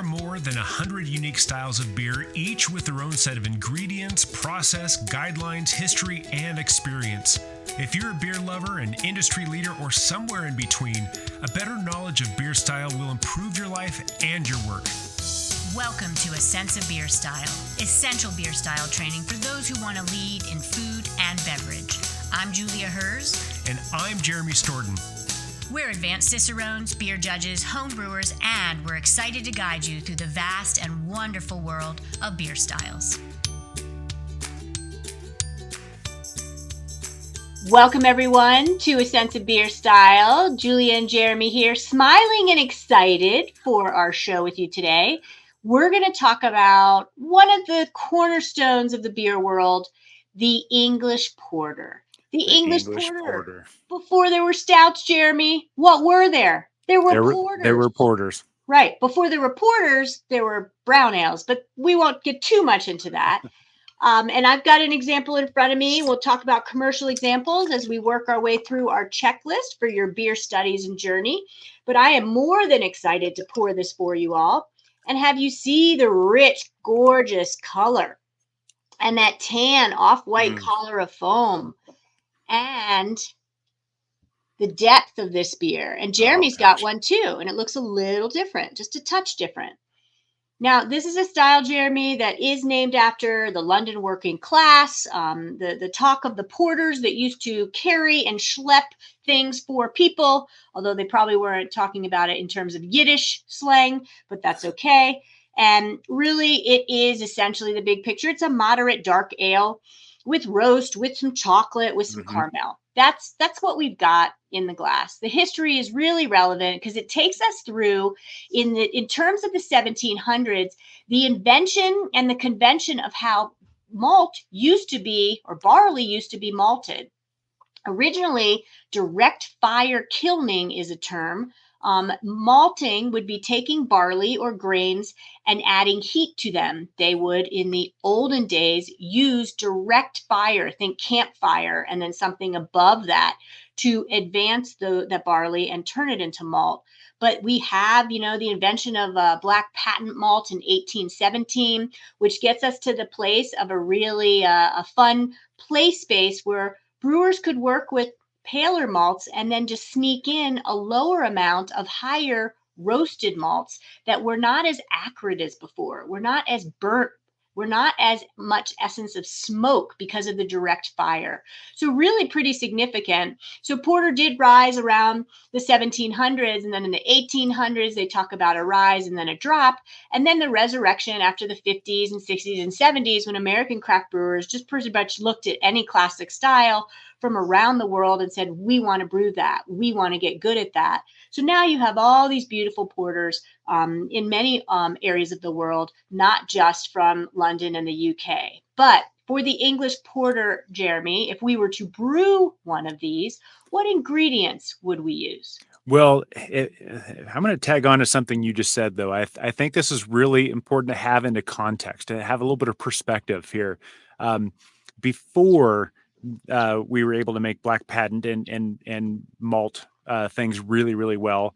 more than 100 unique styles of beer, each with their own set of ingredients, process, guidelines, history, and experience. If you're a beer lover, an industry leader, or somewhere in between, a better knowledge of beer style will improve your life and your work. Welcome to A Sense of Beer Style, essential beer style training for those who want to lead in food and beverage. I'm Julia Herz. And I'm Jeremy Storton. We're advanced Cicerones, beer judges, home brewers, and we're excited to guide you through the vast and wonderful world of beer styles. Welcome, everyone, to A Sense of Beer Style. Julia and Jeremy here, smiling and excited for our show with you today. We're going to talk about one of the cornerstones of the beer world, the English Porter. The English Porter. Before there were stouts, Jeremy, what were there? There were porters. There were porters. Right. Before there were porters, there were brown ales, but we won't get too much into that. And I've got an example in front of me. We'll talk about commercial examples as we work our way through our checklist for your beer studies and journey. But I am more than excited to pour this for you all and have you see the rich, gorgeous color and that tan off-white collar of foam and the depth of this beer. And Jeremy's got one too, and it looks a little different, just a touch different. Now, this is a style, Jeremy, that is named after the London working class, the talk of the porters that used to carry and schlep things for people, although they probably weren't talking about it in terms of Yiddish slang, but that's okay. And really, it is essentially the big picture. It's a moderate dark ale with roast, with some chocolate, with some caramel. That's what we've got in the glass. The history is really relevant because it takes us through, in terms of the 1700s, the invention and the convention of how malt used to be, or barley used to be malted. Originally, direct fire kilning is a term. Malting would be taking barley or grains and adding heat to them. They would, in the olden days, use direct fire, think campfire, and then something above that to advance the barley and turn it into malt. But we have, the invention of black patent malt in 1817, which gets us to the place of a really a fun play space where brewers could work with paler malts and then just sneak in a lower amount of higher roasted malts that were not as acrid as before. We're not as burnt. We're not as much essence of smoke because of the direct fire. So really pretty significant. So porter did rise around the 1700s, and then in the 1800s, they talk about a rise and then a drop, and then the resurrection after the 50s and 60s and 70s when American craft brewers just pretty much looked at any classic style from around the world and said, we want to brew that. We want to get good at that. So now you have all these beautiful porters in many areas of the world, not just from London and the UK. But for the English Porter, Jeremy, if we were to brew one of these, what ingredients would we use? Well, I'm going to tag on to something you just said, though. I think this is really important to have into context, to have a little bit of perspective here. Before we were able to make black patent and malt things really, really well,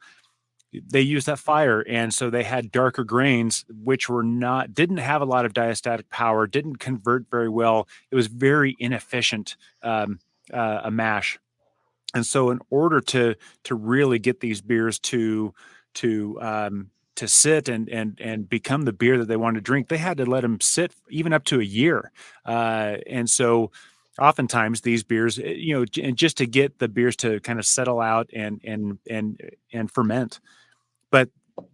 they used that fire. And so they had darker grains, which didn't have a lot of diastatic power, didn't convert very well. It was very inefficient, a mash. And so in order to really get these beers to sit and become the beer that they wanted to drink, they had to let them sit even up to a year. And so oftentimes these beers, and just to get the beers to kind of settle out and ferment. But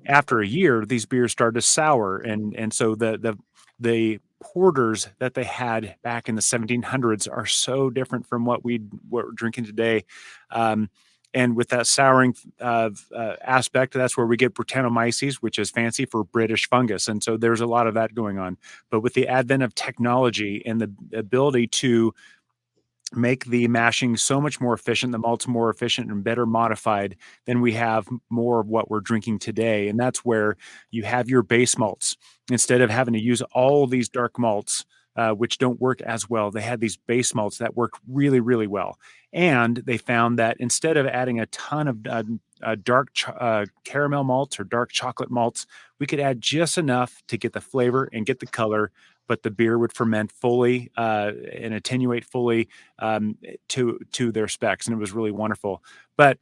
after a year, these beers started to sour, and so the porters that they had back in the 1700s are so different from what we're drinking today. And with that souring aspect, that's where we get Brettanomyces, which is fancy for British fungus. And so there's a lot of that going on. But with the advent of technology and the ability to make the mashing so much more efficient, the malts more efficient and better modified, then we have more of what we're drinking today. And that's where you have your base malts. Instead of having to use all these dark malts, which don't work as well, they had these base malts that work really, really well. And they found that instead of adding a ton of dark caramel malts or dark chocolate malts, we could add just enough to get the flavor and get the color, but the beer would ferment fully and attenuate fully to their specs, and it was really wonderful. But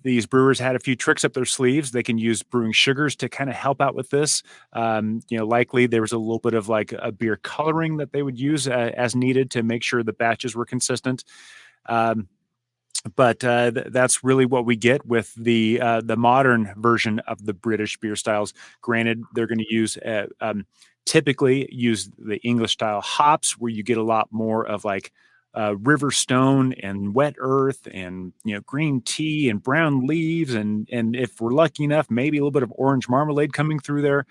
these brewers had a few tricks up their sleeves. They can use brewing sugars to kind of help out with this. Likely there was a little bit of like a beer coloring that they would use as needed to make sure the batches were consistent. But that's really what we get with the modern version of the British beer styles. Granted, they're going to use typically use the English style hops, where you get a lot more of like river stone and wet earth and green tea and brown leaves, and if we're lucky enough, maybe a little bit of orange marmalade coming through there.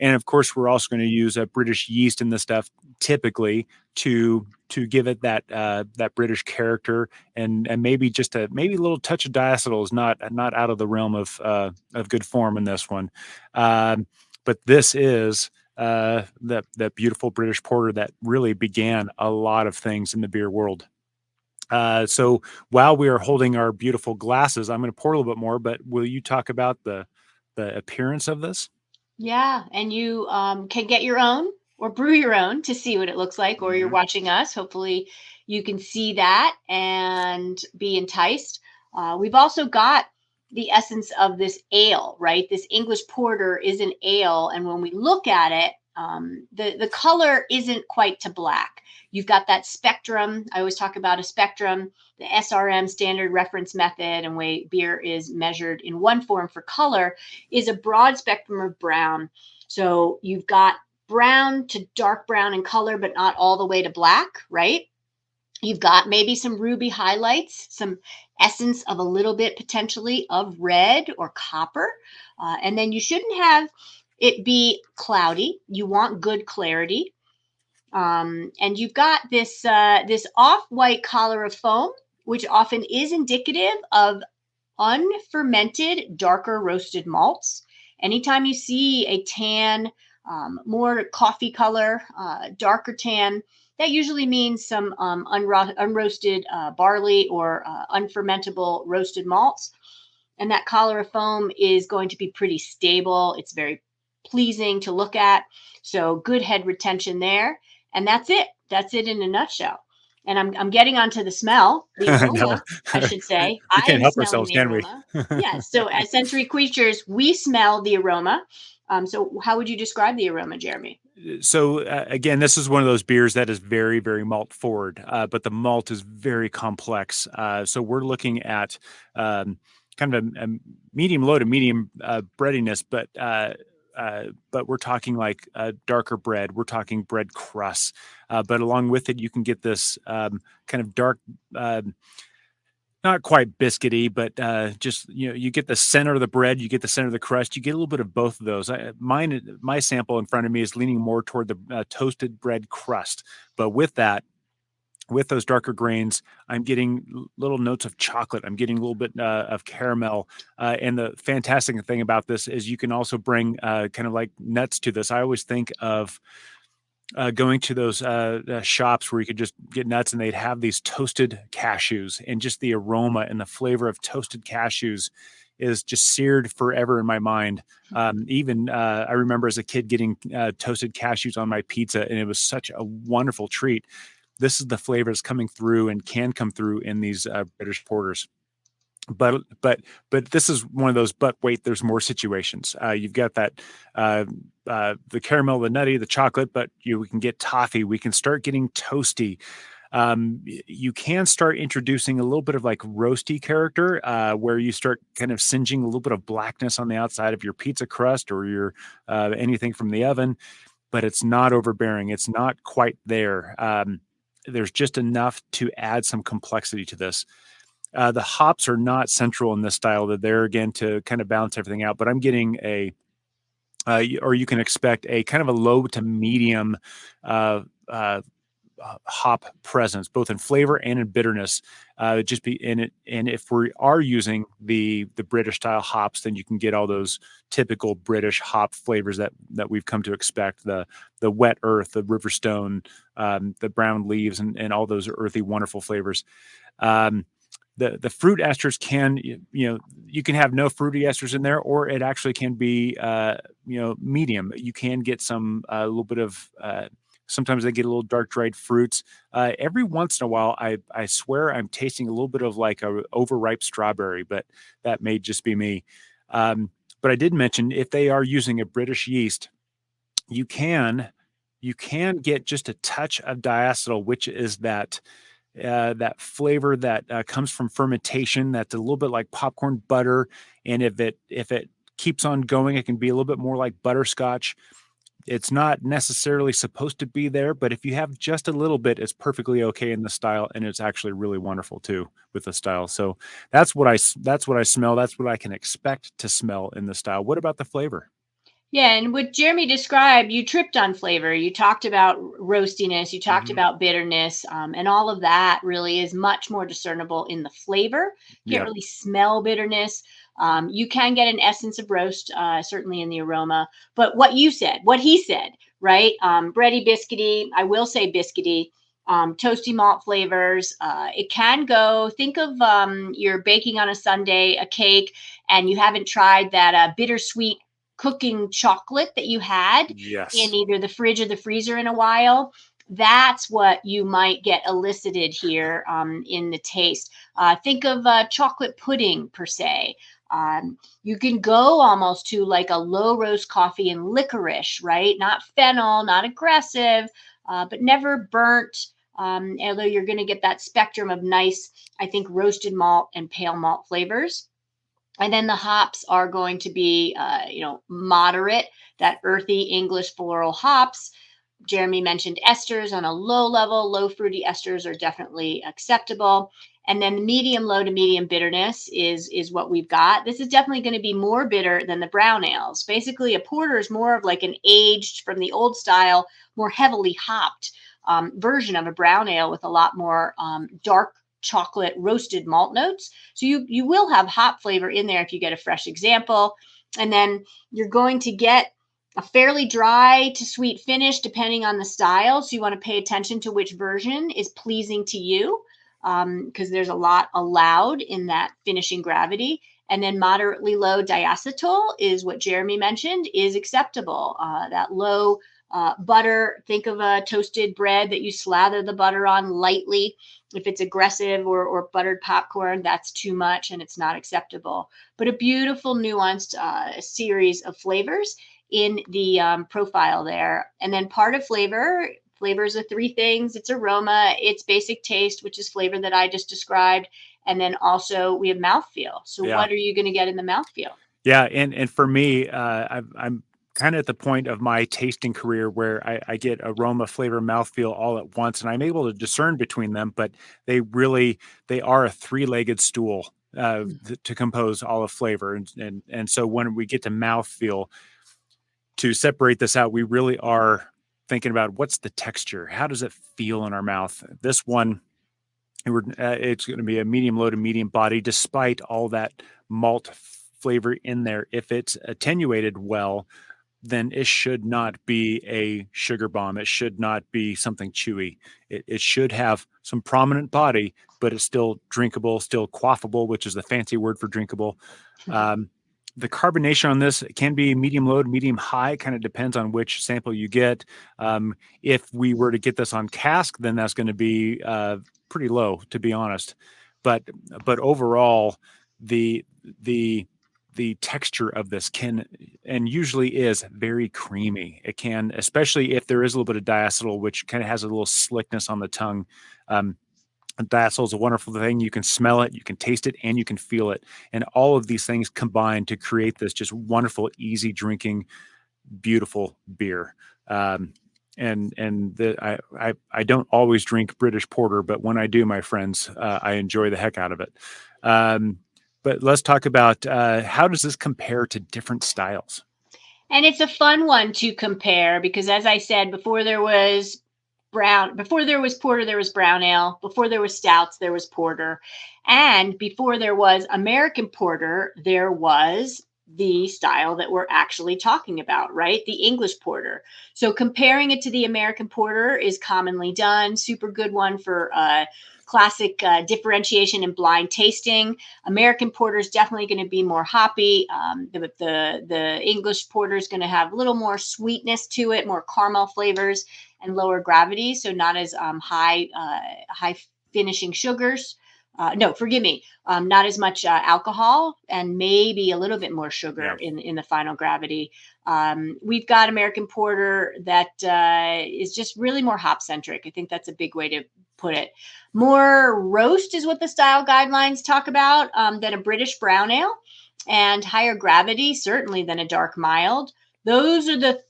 And of course, we're also going to use a British yeast in this stuff, typically to give it that British character, and maybe just maybe a little touch of diacetyl is not out of the realm of good form in this one. But this is that beautiful British porter that really began a lot of things in the beer world. So while we are holding our beautiful glasses, I'm going to pour a little bit more. But will you talk about the appearance of this? Yeah, and you can get your own or brew your own to see what it looks like, or you're watching us. Hopefully you can see that and be enticed. We've also got the essence of this ale, right? This English porter is an ale. And when we look at it, the color isn't quite to black. You've got that spectrum. I always talk about a spectrum, the SRM, standard reference method, and way beer is measured in one form for color, is a broad spectrum of brown. So you've got brown to dark brown in color, but not all the way to black, right? You've got maybe some ruby highlights, some essence of a little bit potentially of red or copper. And then you shouldn't have it be cloudy. You want good clarity. And you've got this off-white collar of foam, which often is indicative of unfermented, darker roasted malts. Anytime you see a tan, more coffee color, darker tan, that usually means some unroasted barley or unfermentable roasted malts. And that collar of foam is going to be pretty stable. It's very pleasing to look at. So good head retention there. And that's it. That's it in a nutshell. And I'm getting onto the smell, the aroma, no. I should say. We can't help ourselves, can we? Yes. So as sensory creatures, we smell the aroma. So how would you describe the aroma, Jeremy? So again, this is one of those beers that is very, very malt forward, but the malt is very complex. So we're looking at kind of a medium low to medium breadiness, but we're talking like darker bread. We're talking bread crusts, but along with it, you can get this kind of dark, not quite biscuity, but just you get the center of the bread, you get the center of the crust, you get a little bit of both of those. My sample in front of me is leaning more toward the toasted bread crust, but with those darker grains, I'm getting little notes of chocolate. I'm getting a little bit of caramel. And the fantastic thing about this is you can also bring kind of like nuts to this. I always think of going to those shops where you could just get nuts and they'd have these toasted cashews, and just the aroma and the flavor of toasted cashews is just seared forever in my mind. Even I remember as a kid getting toasted cashews on my pizza, and it was such a wonderful treat. This is the flavors coming through and can come through in these British porters. But this is one of those, but wait, there's more situations. You've got that, the caramel, the nutty, the chocolate, but we can get toffee. We can start getting toasty. You can start introducing a little bit of like roasty character, where you start kind of singeing a little bit of blackness on the outside of your pizza crust or your anything from the oven, but it's not overbearing. It's not quite there. There's just enough to add some complexity to this. The hops are not central in this style. They're there again to kind of balance everything out, but I'm getting or you can expect a kind of a low to medium hop presence, both in flavor and in bitterness. Just be in it, and if we are using the British style hops, then you can get all those typical British hop flavors that we've come to expect: the wet earth, the riverstone, the brown leaves, and all those earthy, wonderful flavors. Um, the fruit esters can, you can have no fruity esters in there, or it actually can be medium. You can get some a little bit of sometimes they get a little dark dried fruits. Every once in a while, I swear I'm tasting a little bit of like a overripe strawberry, but that may just be me. But I did mention, if they are using a British yeast, you can get just a touch of diacetyl, which is that flavor that comes from fermentation. That's a little bit like popcorn butter, and if it keeps on going, it can be a little bit more like butterscotch. It's not necessarily supposed to be there, but if you have just a little bit, it's perfectly okay in the style, and it's actually really wonderful too with the style. So that's what I smell. That's what I can expect to smell in the style. What about the flavor? Yeah, and what Jeremy described, you tripped on flavor. You talked about roastiness, you talked Hmm. about bitterness, and all of that really is much more discernible in the flavor. Can't Yeah. really smell bitterness. You can get an essence of roast, certainly in the aroma. But what he said, right? Bready, biscuity. I will say biscuity. Toasty malt flavors. It can go. Think of you're baking on a Sunday a cake, and you haven't tried that bittersweet cooking chocolate that you had in Yes. either the fridge or the freezer in a while. That's what you might get elicited here in the taste. Think of chocolate pudding per se. You can go almost to like a low roast coffee and licorice, right? Not fennel, not aggressive, but never burnt. Although you're going to get that spectrum of nice, I think, roasted malt and pale malt flavors. And then the hops are going to be, moderate, that earthy English floral hops. Jeremy mentioned esters on a low level. Low fruity esters are definitely acceptable. And then the medium low to medium bitterness is what we've got. This is definitely going to be more bitter than the brown ales. Basically, a porter is more of like an aged from the old style, more heavily hopped version of a brown ale with a lot more dark chocolate roasted malt notes. So you will have hop flavor in there if you get a fresh example. And then you're going to get a fairly dry to sweet finish depending on the style. So you want to pay attention to which version is pleasing to you, because there's a lot allowed in that finishing gravity. And then moderately low diacetyl is what Jeremy mentioned is acceptable. That low butter, think of a toasted bread that you slather the butter on lightly. If it's aggressive or buttered popcorn, that's too much and it's not acceptable. But a beautiful, nuanced series of flavors in the profile there. And then part of flavors are three things: it's aroma, it's basic taste, which is flavor that I just described. And then also we have mouthfeel. So, Yeah. what are you going to get in the mouthfeel? Yeah, and for me, I'm kind of at the point of my tasting career where I get aroma, flavor, mouthfeel all at once, and I'm able to discern between them. But they are a three-legged stool to compose all of flavor, and so when we get to mouthfeel, to separate this out, we really are thinking about what's the texture, how does it feel in our mouth. This one, it's going to be a medium low to medium body, despite all that malt flavor in there. If it's attenuated well, then it should not be a sugar bomb. It should not be something chewy. It should have some prominent body, but it's still drinkable, still quaffable, which is the fancy word for drinkable. Um, the carbonation on this can be medium low to medium high, kind of depends on which sample you get. If we were to get this on cask, then that's going to be pretty low, to be honest. But overall, the the the texture of this can and usually is very creamy. It can, especially if there is a little bit of diacetyl, which kind of has a little slickness on the tongue. Diacetyl is a wonderful thing. You can smell it, you can taste it, and you can feel it. And all of these things combine to create this just wonderful, easy drinking, beautiful beer. I don't always drink British porter, but when I do, my friends, I enjoy the heck out of it. But let's talk about how does this compare to different styles? And it's a fun one to compare because, as I said before, there was brown. Before there was porter, there was brown ale. Before there was stouts, there was porter. And before there was American porter, there was the style that we're actually talking about, right? The English porter. So comparing it to the American porter is commonly done. Super good one for classic differentiation and blind tasting. American porter is definitely going to be more hoppy. The English porter is going to have a little more sweetness to it, more caramel flavors, and lower gravity, so not as high finishing sugars. No, forgive me, not as much alcohol and maybe a little bit more sugar in the final gravity. We've got American porter that is just really more hop centric. I think that's a big way to put it. More roast is what the style guidelines talk about than a British brown ale, and higher gravity certainly than a dark mild. Those are the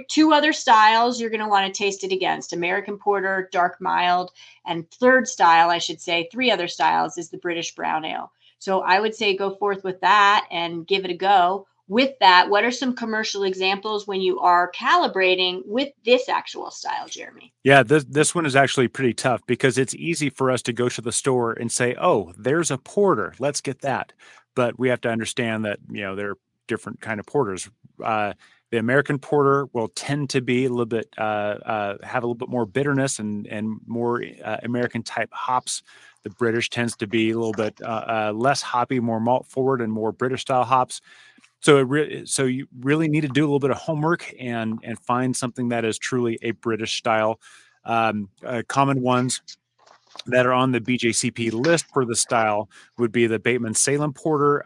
two other styles you're going to want to taste it against: American porter, dark mild, and third style, I should say, three other styles, is the British brown ale. So I would say go forth with that and give it a go. With that, what are some commercial examples when you are calibrating with this actual style, Jeremy? Yeah, this one is actually pretty tough because it's easy for us to go to the store and say, "Oh, there's a porter. Let's get that." But we have to understand that, there are different kind of porters. The American porter will tend to be a little bit have a little bit more bitterness and more American type hops. The British tends to be a little bit less hoppy, more malt forward, and more British style hops. So so you really need to do a little bit of homework and find something that is truly a British style. Common ones that are on the BJCP list for the style would be the Bateman Salem Porter.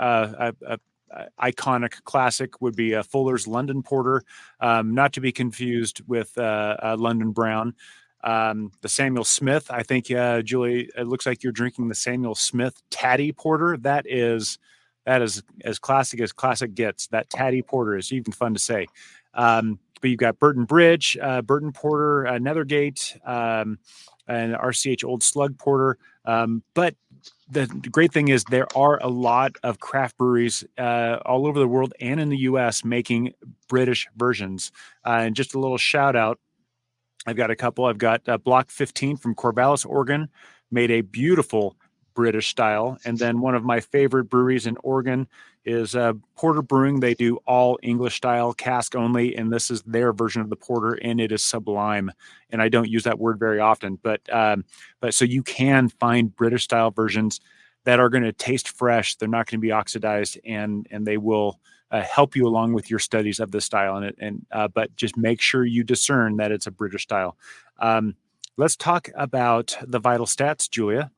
Iconic classic would be a Fuller's London Porter, not to be confused with London Brown. The Samuel Smith, I think, Julie, it looks like you're drinking the Samuel Smith Taddy Porter. That is as classic gets. That Taddy Porter is even fun to say. But you've got Burton Bridge, Burton Porter, Nethergate, and RCH Old Slug Porter. But the great thing is there are a lot of craft breweries all over the world and in the U.S. making British versions. And just a little shout out, I've got a couple. I've got Block 15 from Corvallis, Oregon, made a beautiful British style. And then one of my favorite breweries in Oregon is Porter Brewing. They do all English style, cask only, and this is their version of the porter, and it is sublime. And I don't use that word very often, but so you can find British style versions that are going to taste fresh. They're not going to be oxidized, and they will help you along with your studies of the style. But just make sure you discern that it's a British style. Let's talk about the vital stats, Julia.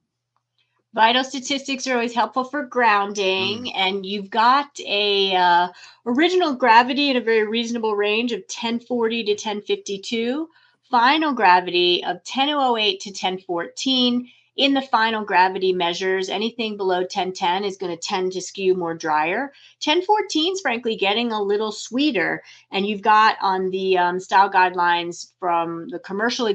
Vital statistics are always helpful for grounding, and you've got a original gravity in a very reasonable range of 1040 to 1052, final gravity of 1008 to 1014. In the final gravity measures, anything below 1010 is going to tend to skew more drier. 1014 is frankly getting a little sweeter, and you've got on the style guidelines from the commercial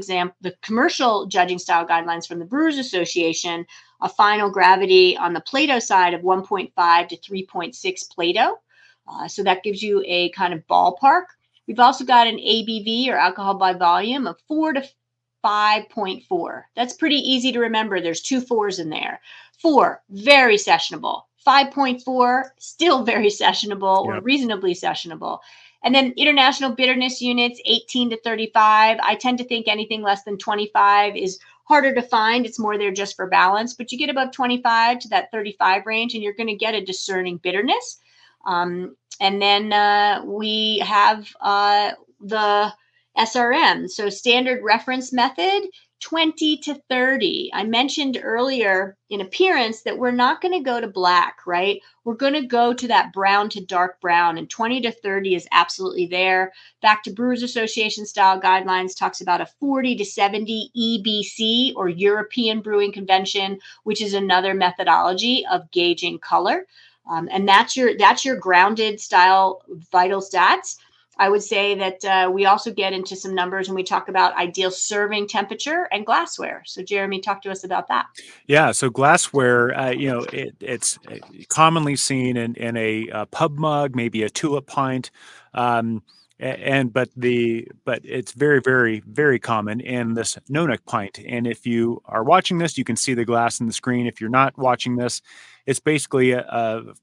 judging style guidelines from the Brewers Association, a final gravity on the Plato side of 1.5 to 3.6 Plato. So that gives you a kind of ballpark. We've also got an ABV, or alcohol by volume, of 4 to 5.4. That's pretty easy to remember. There's two 4s in there. 4, very sessionable. 5.4, still very sessionable, or reasonably sessionable. And then international bitterness units, 18 to 35. I tend to think anything less than 25 is harder to find. It's more there just for balance, but you get above 25 to that 35 range, and you're going to get a discerning bitterness. And then we have the SRM, so standard reference method, 20 to 30. I mentioned earlier in appearance that we're not going to go to black, right? We're going to go to that brown to dark brown, and 20 to 30 is absolutely there. Back to Brewers Association style guidelines talks about a 40 to 70 EBC, or European Brewing Convention, which is another methodology of gauging color. And that's your grounded style vital stats. I would say that we also get into some numbers when we talk about ideal serving temperature and glassware. So Jeremy, talk to us about that. Yeah, so glassware, it's commonly seen in a pub mug, maybe a tulip pint. But it's very, very, very common in this no neck pint. And if you are watching this, you can see the glass in the screen. If you're not watching this, it's basically an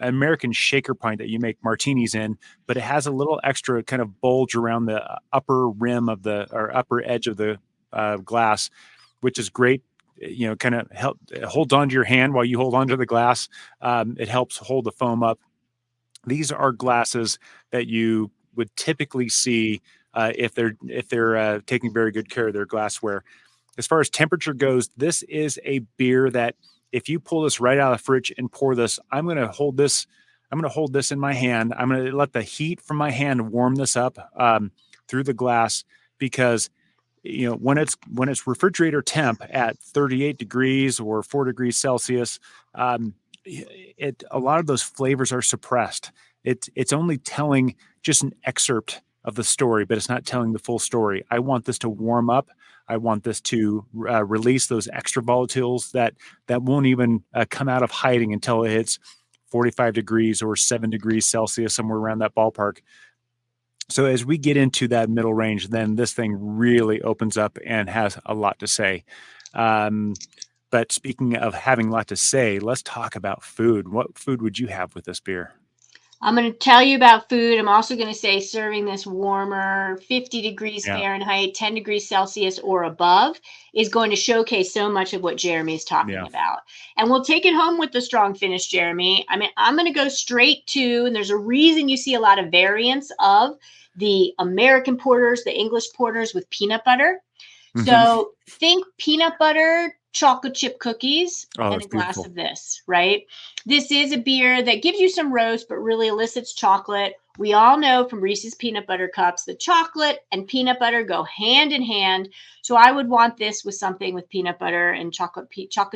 American shaker pint that you make martinis in, but it has a little extra kind of bulge around the upper rim of or upper edge of the glass, which is great. Kind of holds onto your hand while you hold onto the glass. It helps hold the foam up. These are glasses that you would typically see if they're taking very good care of their glassware. As far as temperature goes, this is a beer that if you pull this right out of the fridge and pour this, I'm going to hold this in my hand. I'm going to let the heat from my hand warm this up through the glass, because when it's refrigerator temp at 38 degrees or 4 degrees Celsius, a lot of those flavors are suppressed. It's only telling just an excerpt of the story, but it's not telling the full story. I want this to warm up. I want this to release those extra volatiles that won't even come out of hiding until it hits 45 degrees or 7 degrees Celsius, somewhere around that ballpark. So as we get into that middle range, then this thing really opens up and has a lot to say. But speaking of having a lot to say, let's talk about food. What food would you have with this beer? I'm going to tell you about food. I'm also going to say serving this warmer, 50 degrees Fahrenheit, 10 degrees Celsius or above is going to showcase so much of what Jeremy's talking about. And we'll take it home with the strong finish, Jeremy. I mean, I'm going to go straight to, and there's a reason you see a lot of variants of the American porters, the English porters with peanut butter. Mm-hmm. So think peanut butter, chocolate chip cookies, and a glass of this, right? This is a beer that gives you some roast, but really elicits chocolate. We all know from Reese's peanut butter cups that chocolate and peanut butter go hand in hand. So I would want this with something with peanut butter, and chocolate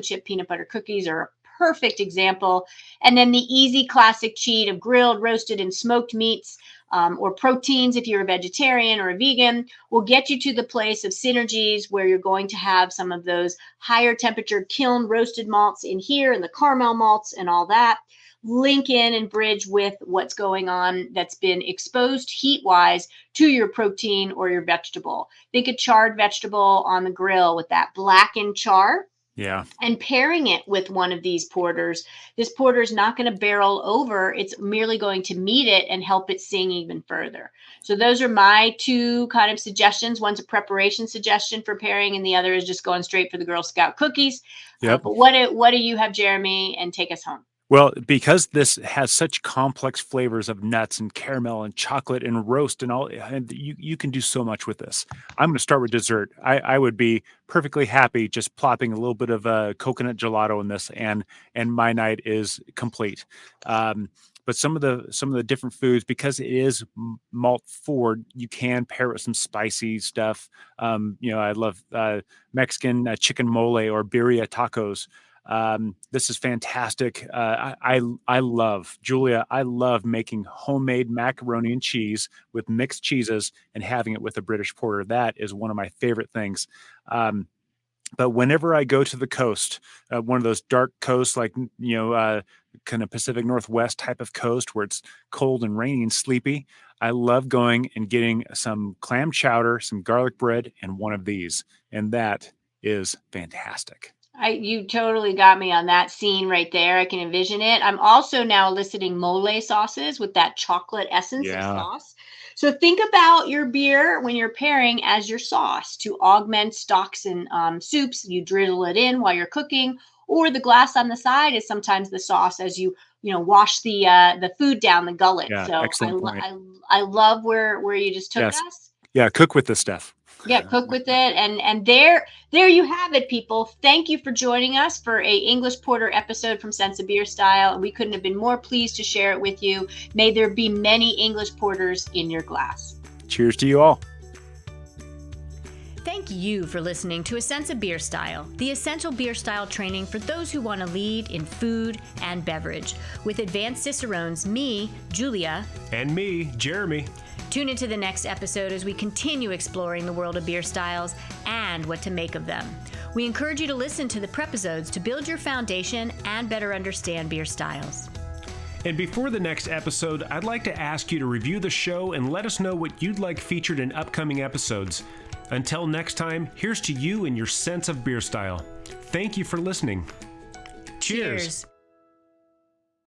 chip peanut butter cookies are a perfect example. And then the easy classic cheat of grilled, roasted, and smoked meats, or proteins if you're a vegetarian or a vegan, will get you to the place of synergies where you're going to have some of those higher temperature kiln roasted malts in here and the caramel malts and all that. Link in and bridge with what's going on that's been exposed heat wise to your protein or your vegetable. Think a charred vegetable on the grill with that blackened char. Yeah. And pairing it with one of these porters, this porter is not going to barrel over. It's merely going to meet it and help it sing even further. So those are my two kind of suggestions. One's a preparation suggestion for pairing, and the other is just going straight for the Girl Scout cookies. Yep. But what do you have, Jeremy? And take us home. Well, because this has such complex flavors of nuts and caramel and chocolate and roast and all, and you can do so much with this. I'm going to start with dessert. I would be perfectly happy just plopping a little bit of coconut gelato in this, and my night is complete. But some of the different foods, because it is malt forward, you can pair it with some spicy stuff. I love Mexican chicken mole or birria tacos. This is fantastic. I love, Julia, I love making homemade macaroni and cheese with mixed cheeses and having it with a British porter. That is one of my favorite things. But whenever I go to the coast, one of those dark coasts, like, kind of Pacific Northwest type of coast where it's cold and rainy and sleepy, I love going and getting some clam chowder, some garlic bread, and one of these. And that is fantastic. You totally got me on that scene right there. I can envision it. I'm also now eliciting mole sauces with that chocolate essence of sauce. So think about your beer when you're pairing as your sauce to augment stocks and soups. You drizzle it in while you're cooking, or the glass on the side is sometimes the sauce as you wash the food down the gullet. Yeah, so excellent point. I love where you just took us. Yeah, cook with this stuff. Yeah, cook with it. And there you have it, people. Thank you for joining us for a English Porter episode from Sense of Beer Style. We couldn't have been more pleased to share it with you. May there be many English Porters in your glass. Cheers to you all. Thank you for listening to A Sense of Beer Style, the essential beer style training for those who want to lead in food and beverage. With advanced Cicerones, me, Julia, and me, Jeremy. Tune into the next episode as we continue exploring the world of beer styles and what to make of them. We encourage you to listen to the prepisodes to build your foundation and better understand beer styles. And before the next episode, I'd like to ask you to review the show and let us know what you'd like featured in upcoming episodes. Until next time, here's to you and your sense of beer style. Thank you for listening. Cheers.